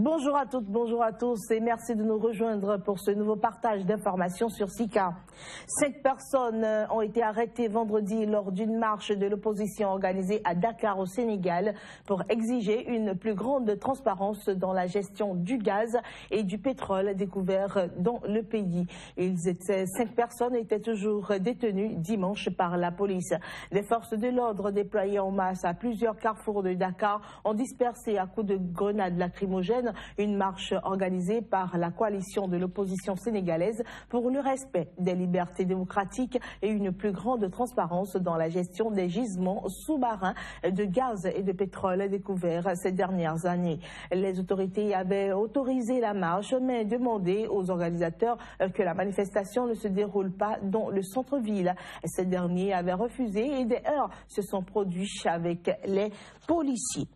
Bonjour à toutes, bonjour à tous et merci de nous rejoindre pour ce nouveau partage d'informations sur Sika. 5 personnes ont été arrêtées vendredi lors d'une marche de l'opposition organisée à Dakar au Sénégal pour exiger une plus grande transparence dans la gestion du gaz et du pétrole découvert dans le pays. 5 personnes étaient toujours détenues dimanche par la police. Les forces de l'ordre déployées en masse à plusieurs carrefours de Dakar ont dispersé à coups de grenades lacrymogènes une marche organisée par la coalition de l'opposition sénégalaise pour le respect des libertés démocratiques et une plus grande transparence dans la gestion des gisements sous-marins de gaz et de pétrole découverts ces dernières années. Les autorités avaient autorisé la marche mais demandé aux organisateurs que la manifestation ne se déroule pas dans le centre-ville. Ces derniers avaient refusé et des heurts se sont produits avec les policiers.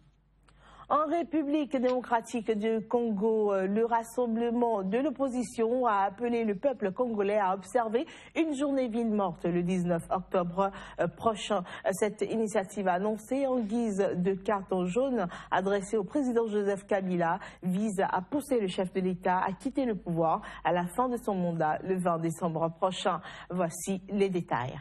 En République démocratique du Congo, le rassemblement de l'opposition a appelé le peuple congolais à observer une journée ville morte le 19 octobre prochain. Cette initiative annoncée en guise de carton jaune adressée au président Joseph Kabila vise à pousser le chef de l'État à quitter le pouvoir à la fin de son mandat le 20 décembre prochain. Voici les détails.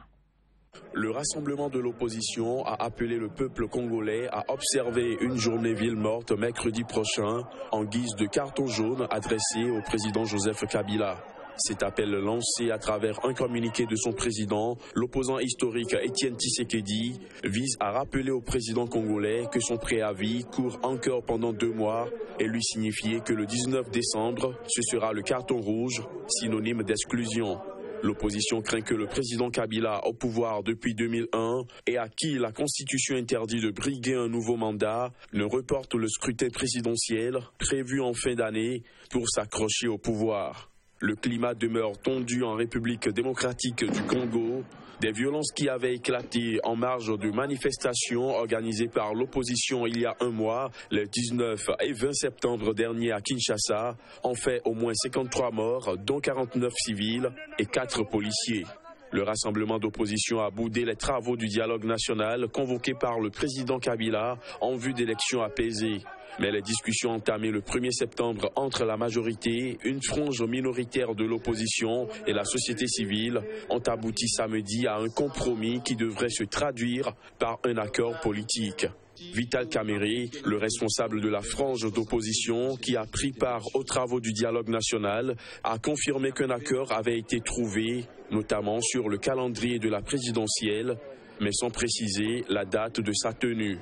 Le rassemblement de l'opposition a appelé le peuple congolais à observer une journée ville morte mercredi prochain en guise de carton jaune adressé au président Joseph Kabila. Cet appel lancé à travers un communiqué de son président, l'opposant historique Étienne Tshisekedi, vise à rappeler au président congolais que son préavis court encore pendant 2 mois et lui signifier que le 19 décembre, ce sera le carton rouge, synonyme d'exclusion. L'opposition craint que le président Kabila, au pouvoir depuis 2001 et à qui la Constitution interdit de briguer un nouveau mandat, ne reporte le scrutin présidentiel prévu en fin d'année pour s'accrocher au pouvoir. Le climat demeure tendu en République démocratique du Congo. Des violences qui avaient éclaté en marge de manifestations organisées par l'opposition il y a 1 mois, les 19 et 20 septembre dernier à Kinshasa, ont fait au moins 53 morts, dont 49 civils et 4 policiers. Le rassemblement d'opposition a boudé les travaux du dialogue national convoqué par le président Kabila en vue d'élections apaisées. Mais les discussions entamées le 1er septembre entre la majorité, une frange minoritaire de l'opposition et la société civile ont abouti samedi à un compromis qui devrait se traduire par un accord politique. Vital Kamerhe, le responsable de la frange d'opposition qui a pris part aux travaux du dialogue national, a confirmé qu'un accord avait été trouvé, notamment sur le calendrier de la présidentielle, mais sans préciser la date de sa tenue.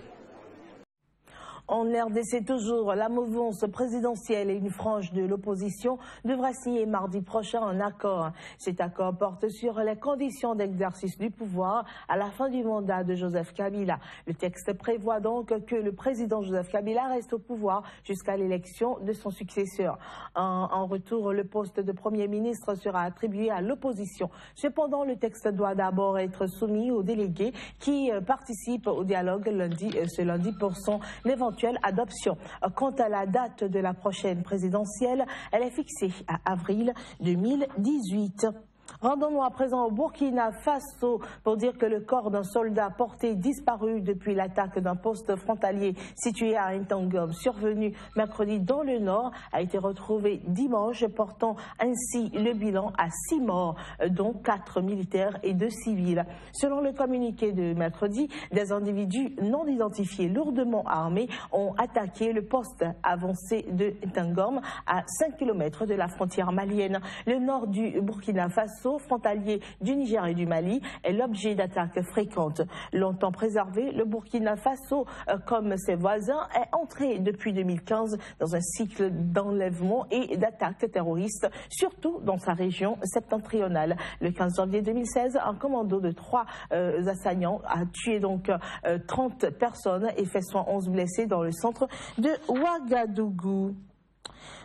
En RDC toujours, la mouvance présidentielle et une frange de l'opposition devraient signer mardi prochain un accord. Cet accord porte sur les conditions d'exercice du pouvoir à la fin du mandat de Joseph Kabila. Le texte prévoit donc que le président Joseph Kabila reste au pouvoir jusqu'à l'élection de son successeur. En retour, le poste de Premier ministre sera attribué à l'opposition. Cependant, le texte doit d'abord être soumis aux délégués qui participent au dialogue ce lundi pour son éventuelle adoption. Quant à la date de la prochaine présidentielle, elle est fixée à avril 2018. Rendons-nous à présent au Burkina Faso pour dire que le corps d'un soldat porté disparu depuis l'attaque d'un poste frontalier situé à Ntangom, survenu mercredi dans le nord, a été retrouvé dimanche, portant ainsi le bilan à 6 morts, dont 4 militaires et 2 civils. Selon le communiqué de mercredi, des individus non identifiés lourdement armés ont attaqué le poste avancé de Ntangom à 5 km de la frontière malienne. Le nord du Burkina Faso, frontalier du Niger et du Mali, est l'objet d'attaques fréquentes. Longtemps préservé, le Burkina Faso, comme ses voisins, est entré depuis 2015 dans un cycle d'enlèvements et d'attaques terroristes, surtout dans sa région septentrionale. Le 15 janvier 2016, un commando de 3 assaillants a tué donc 30 personnes et fait 111 blessés dans le centre de Ouagadougou.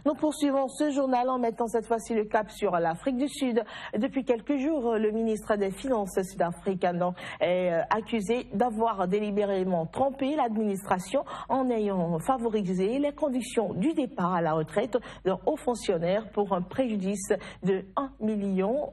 Nous poursuivons ce journal en mettant cette fois-ci le cap sur l'Afrique du Sud. Depuis quelques jours, le ministre des Finances sud-africain est accusé d'avoir délibérément trompé l'administration en ayant favorisé les conditions du départ à la retraite d'un haut fonctionnaire pour un préjudice de 1 100 000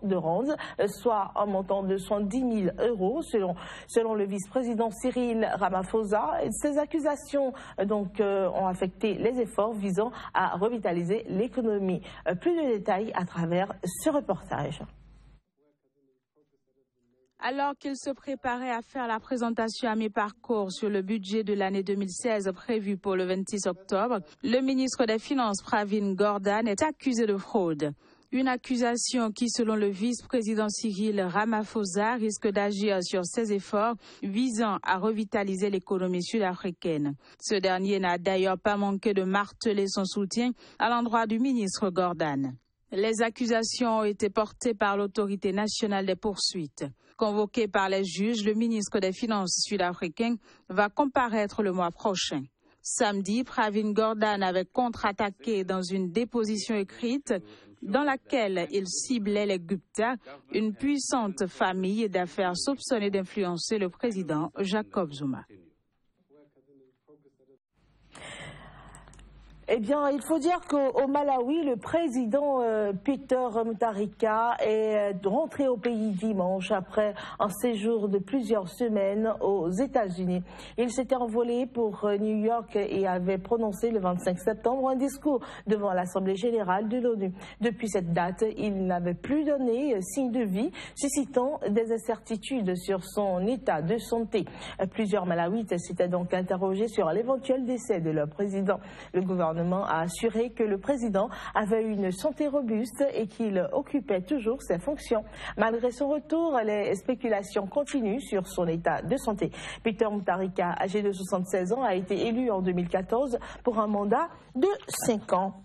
de rand, soit un montant de 70 000 euros selon le vice-président Cyril Ramaphosa. Ces accusations ont affecté les efforts visant visant à revitaliser l'économie. Plus de détails à travers ce reportage. Alors qu'il se préparait à faire la présentation à mi-parcours sur le budget de l'année 2016 prévu pour le 26 octobre, le ministre des Finances Pravin Gordhan est accusé de fraude. Une accusation qui, selon le vice-président Cyril Ramaphosa, risque d'agir sur ses efforts visant à revitaliser l'économie sud-africaine. Ce dernier n'a d'ailleurs pas manqué de marteler son soutien à l'endroit du ministre Gordhan. Les accusations ont été portées par l'autorité nationale des poursuites. Convoqué par les juges, le ministre des Finances sud-africain va comparaître le mois prochain. Samedi, Pravin Gordhan avait contre-attaqué dans une déposition écrite dans laquelle il ciblait les Gupta, une puissante famille d'affaires soupçonnée d'influencer le président Jacob Zuma. Eh bien, il faut dire qu'au Malawi, le président Peter Mutharika est rentré au pays dimanche après un séjour de plusieurs semaines aux États-Unis. Il s'était envolé pour New York et avait prononcé le 25 septembre un discours devant l'Assemblée générale de l'ONU. Depuis cette date, il n'avait plus donné signe de vie, suscitant des incertitudes sur son état de santé. Plusieurs Malawites s'étaient donc interrogés sur l'éventuel décès de leur président. Le gouvernement a assuré que le président avait une santé robuste et qu'il occupait toujours ses fonctions. Malgré son retour, les spéculations continuent sur son état de santé. Peter Mutharika, âgé de 76 ans, a été élu en 2014 pour un mandat de 5 ans.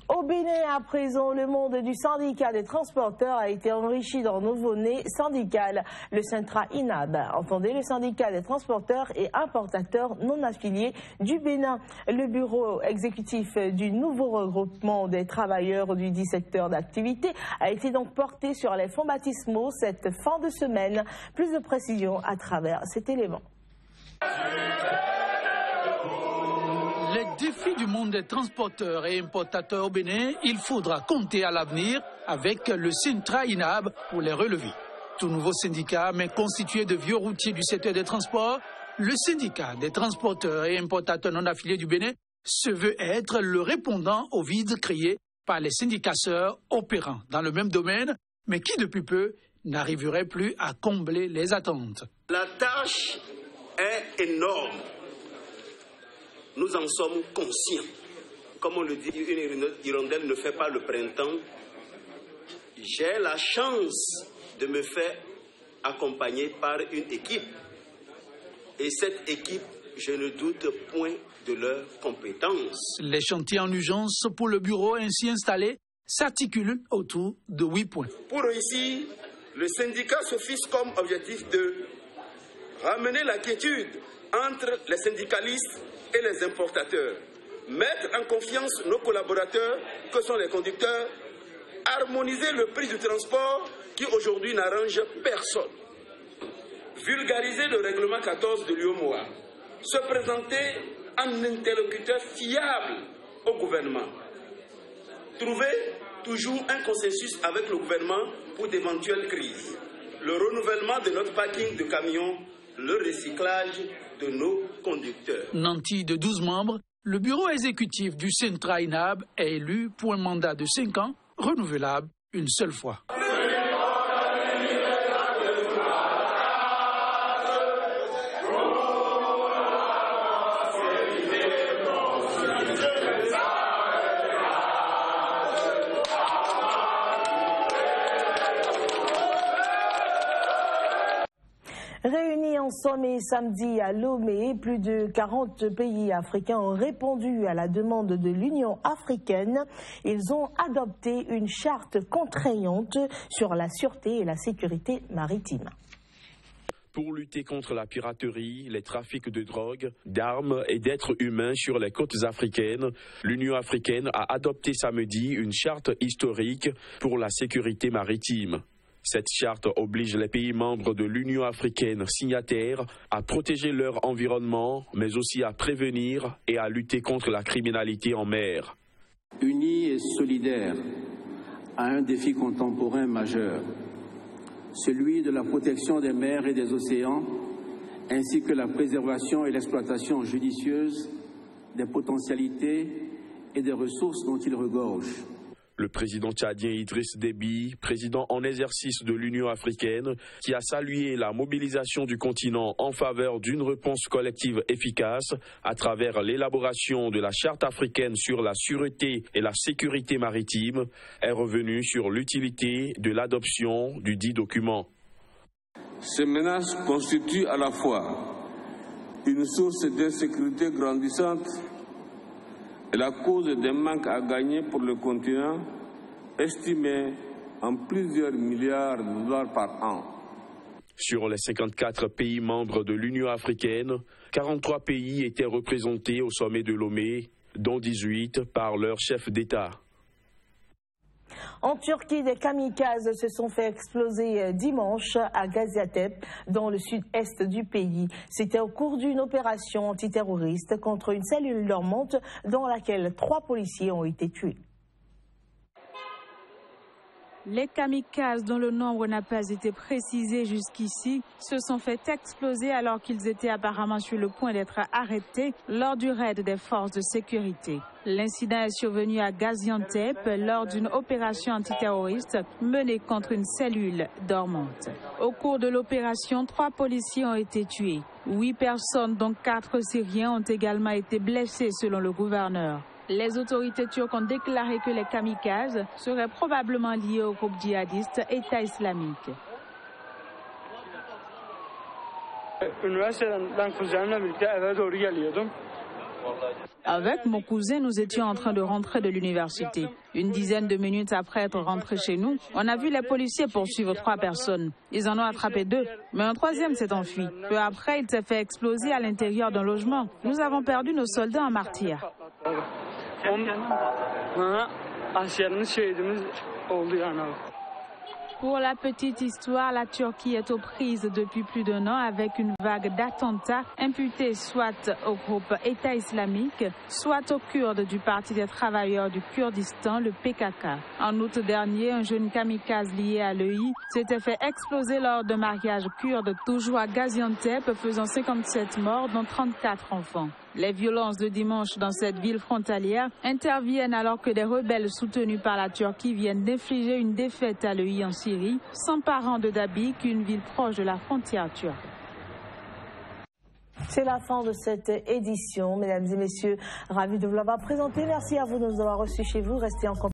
Au Bénin, à présent, le monde du syndicat des transporteurs a été enrichi d'un nouveau-né syndical, le Centra INAB. Entendez, le syndicat des transporteurs et importateurs non affiliés du Bénin. Le bureau exécutif du nouveau regroupement des travailleurs du 10 secteurs d'activité a été donc porté sur les fonds baptismaux cette fin de semaine. Plus de précisions à travers cet élément. Les défis du monde des transporteurs et importateurs au Bénin, il faudra compter à l'avenir avec le Centra INAB pour les relever. Tout nouveau syndicat, mais constitué de vieux routiers du secteur des transports, le syndicat des transporteurs et importateurs non affiliés du Bénin se veut être le répondant au vide créé par les syndicasseurs opérant dans le même domaine, mais qui depuis peu n'arriverait plus à combler les attentes. La tâche est énorme. Nous en sommes conscients. Comme on le dit, une hirondelle ne fait pas le printemps. J'ai la chance de me faire accompagner par une équipe. Et cette équipe, je ne doute point de leurs compétences. Les chantiers en urgence pour le bureau ainsi installé s'articulent autour de 8 points. Pour réussir, le syndicat se fixe comme objectif de ramener la quiétude entre les syndicalistes et les importateurs, mettre en confiance nos collaborateurs que sont les conducteurs, harmoniser le prix du transport qui aujourd'hui n'arrange personne, vulgariser le règlement 14 de l'UEMOA, se présenter en interlocuteur fiable au gouvernement, trouver toujours un consensus avec le gouvernement pour d'éventuelles crises, le renouvellement de notre parking de camions, le recyclage de nos conducteurs. Nanti de 12 membres, le bureau exécutif du Centra INAB est élu pour un mandat de 5 ans, renouvelable une seule fois. Réunis en sommet samedi à Lomé, plus de 40 pays africains ont répondu à la demande de l'Union africaine. Ils ont adopté une charte contraignante sur la sûreté et la sécurité maritime. Pour lutter contre la piraterie, les trafics de drogue, d'armes et d'êtres humains sur les côtes africaines, l'Union africaine a adopté samedi une charte historique pour la sécurité maritime. Cette charte oblige les pays membres de l'Union africaine signataires à protéger leur environnement, mais aussi à prévenir et à lutter contre la criminalité en mer. Unis et solidaires à un défi contemporain majeur, celui de la protection des mers et des océans, ainsi que la préservation et l'exploitation judicieuse des potentialités et des ressources dont il regorge. Le président tchadien Idriss Déby, président en exercice de l'Union africaine, qui a salué la mobilisation du continent en faveur d'une réponse collective efficace à travers l'élaboration de la Charte africaine sur la sûreté et la sécurité maritime, est revenu sur l'utilité de l'adoption du dit document. Ces menaces constituent à la fois une source d'insécurité grandissante et la cause d'un manque à gagner pour le continent, estimé en plusieurs milliards de dollars par an. Sur les 54 pays membres de l'Union africaine, 43 pays étaient représentés au sommet de Lomé, dont 18 par leur chef d'État. En Turquie, des kamikazes se sont fait exploser dimanche à Gaziantep, dans le sud-est du pays. C'était au cours d'une opération antiterroriste contre une cellule dormante dans laquelle 3 policiers ont été tués. Les kamikazes, dont le nombre n'a pas été précisé jusqu'ici, se sont fait exploser alors qu'ils étaient apparemment sur le point d'être arrêtés lors du raid des forces de sécurité. L'incident est survenu à Gaziantep lors d'une opération antiterroriste menée contre une cellule dormante. Au cours de l'opération, 3 policiers ont été tués. 8 personnes, dont 4 Syriens, ont également été blessées selon le gouverneur. Les autorités turques ont déclaré que les kamikazes seraient probablement liés au groupe djihadiste État islamique. Avec mon cousin, nous étions en train de rentrer de l'université. Une dizaine de minutes après être rentrés chez nous, on a vu les policiers poursuivre 3 personnes. Ils en ont attrapé 2, mais un 3e s'est enfui. Peu après, il s'est fait exploser à l'intérieur d'un logement. Nous avons perdu nos soldats en martyrs. Pour la petite histoire, la Turquie est aux prises depuis plus d'1 an avec une vague d'attentats imputés soit au groupe État islamique, soit aux Kurdes du Parti des travailleurs du Kurdistan, le PKK. En août dernier, un jeune kamikaze lié à l'EI s'était fait exploser lors d'un mariage kurde toujours à Gaziantep, faisant 57 morts, dont 34 enfants. Les violences de dimanche dans cette ville frontalière interviennent alors que des rebelles soutenus par la Turquie viennent d'infliger une défaite à l'EI en Syrie, s'emparant de Dabik, une ville proche de la frontière turque. C'est la fin de cette édition. Mesdames et messieurs, ravi de vous l'avoir présenté. Merci à vous de nous avoir reçus chez vous. Restez en compagnie.